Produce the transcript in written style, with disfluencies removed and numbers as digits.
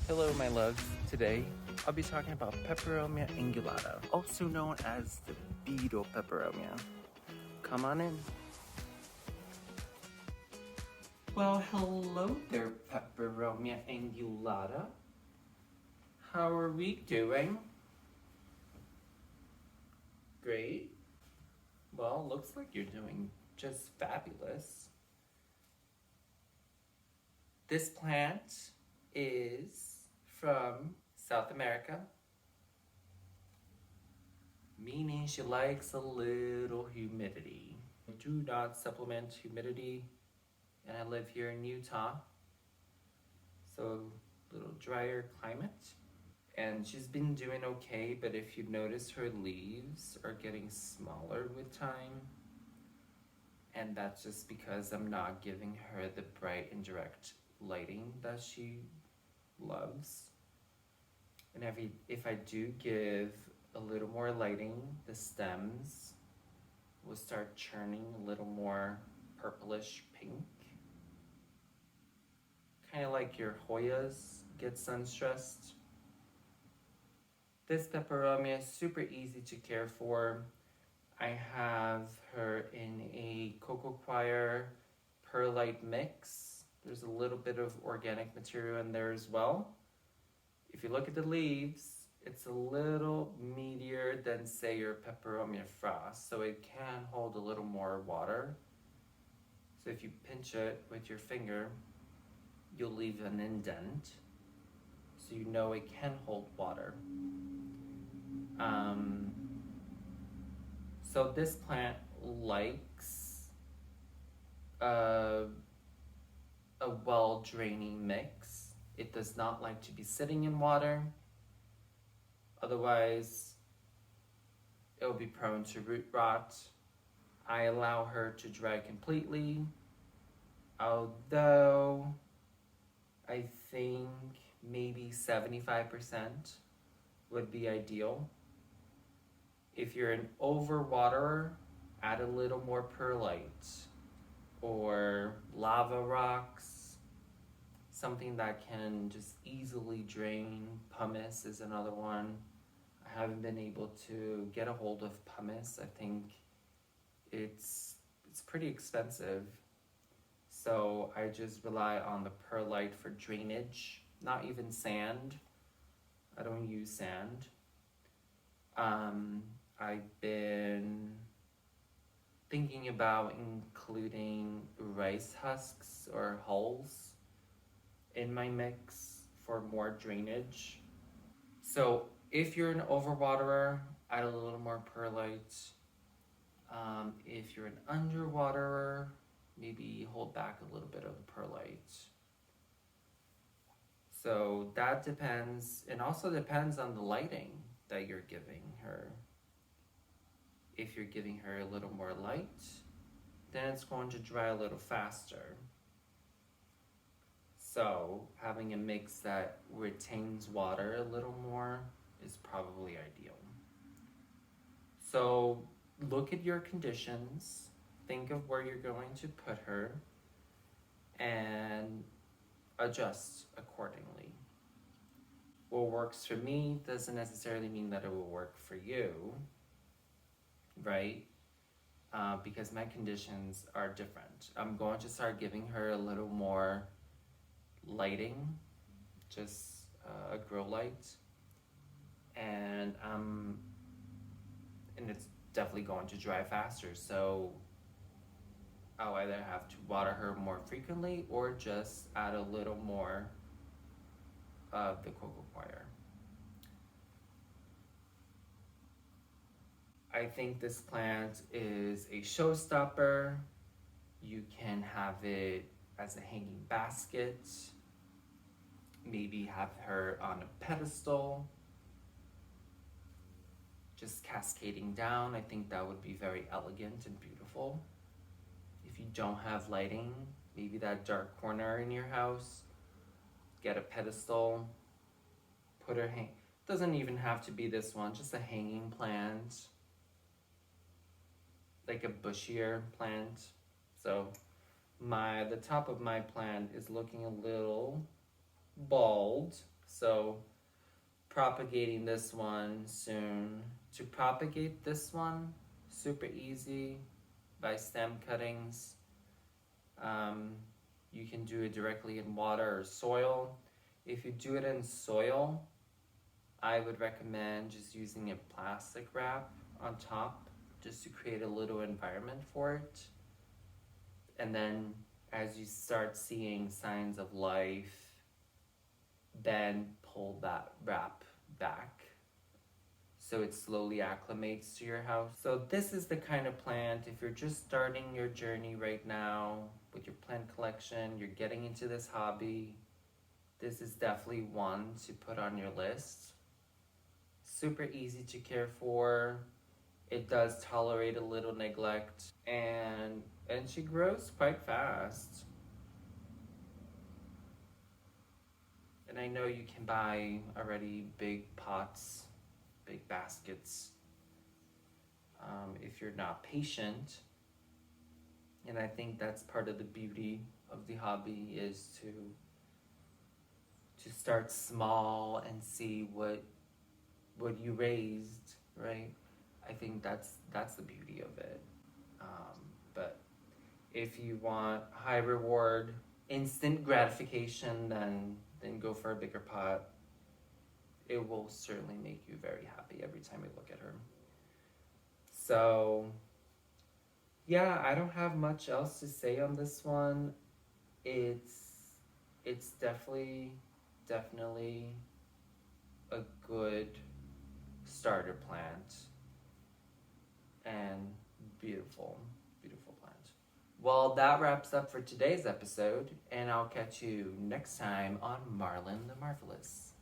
Hello, my loves. Today, I'll be talking about Peperomia angulata, also known as the Beetle Peperomia. Come on in. Well, hello there, Peperomia angulata. How are we doing? Great. Well, looks like you're doing just fabulous. This plant is from South America, meaning she likes a little humidity. Do not supplement humidity, and I live here in Utah, so a little drier climate. And she's been doing okay, but if you notice, her leaves are getting smaller with time, and that's just because I'm not giving her the bright and direct lighting that she loves. And if I do give a little more lighting, the stems will start churning a little more purplish pink. Kind of like your Hoyas get sun-stressed. This peperomia is super easy to care for. I have her in a cocoa coir perlite mix. There's a little bit of organic material in there as well. If you look at the leaves, it's a little meatier than, say, your Peperomia frost, so it can hold a little more water. So if you pinch it with your finger, you'll leave an indent, so you know it can hold water. So this plant likes a well-draining mix. It does not like to be sitting in water. Otherwise, it will be prone to root rot. I allow her to dry completely, although I think maybe 75% would be ideal. If you're an overwaterer, add a little more perlite or lava rocks, something that can just easily drain. Pumice is another one. I haven't been able to get a hold of pumice. I think it's pretty expensive. So I just rely on the perlite for drainage, not even sand. I don't use sand. I've been thinking about including rice husks or hulls in my mix for more drainage. So if you're an overwaterer, add a little more perlite. If you're an underwaterer, maybe hold back a little bit of the perlite. So that depends, and also depends on the lighting that you're giving her. If you're giving her a little more light, then it's going to dry a little faster. So having a mix that retains water a little more is probably ideal. So look at your conditions, think of where you're going to put her, and adjust accordingly. What works for me doesn't necessarily mean that it will work for you, right? Because my conditions are different. I'm going to start giving her a little more lighting, just a grow light, and it's definitely going to dry faster. So I'll either have to water her more frequently or just add a little more of the cocoa coir. I think this plant is a showstopper. You can have it as a hanging basket, maybe have her on a pedestal, just cascading down. I think that would be very elegant and beautiful. If you don't have lighting, maybe that dark corner in your house, get a pedestal, put her doesn't even have to be this one, just a hanging plant, like a bushier plant. So the top of my plant is looking a little bald, So propagating this one soon. To propagate this one, super easy by stem cuttings. Um, you can do it directly in water or soil. If you do it in soil, I would recommend just using a plastic wrap on top just to create a little environment for it. And then as you start seeing signs of life, then pull that wrap back so it slowly acclimates to your house. So this is the kind of plant, if you're just starting your journey right now with your plant collection, you're getting into this hobby, this is definitely one to put on your list. Super easy to care for. It does tolerate a little neglect, and she grows quite fast. And I know you can buy already big pots, big baskets, if you're not patient. And I think that's part of the beauty of the hobby is to start small and see what you raised, right? I think that's the beauty of it. But if you want high reward, instant gratification, then go for a bigger pot. It will certainly make you very happy every time you look at her. So yeah, I don't have much else to say on this one. It's it's definitely a good starter plant and beautiful, beautiful plant. Well, that wraps up for today's episode, and I'll catch you next time on Marlin the Marvelous.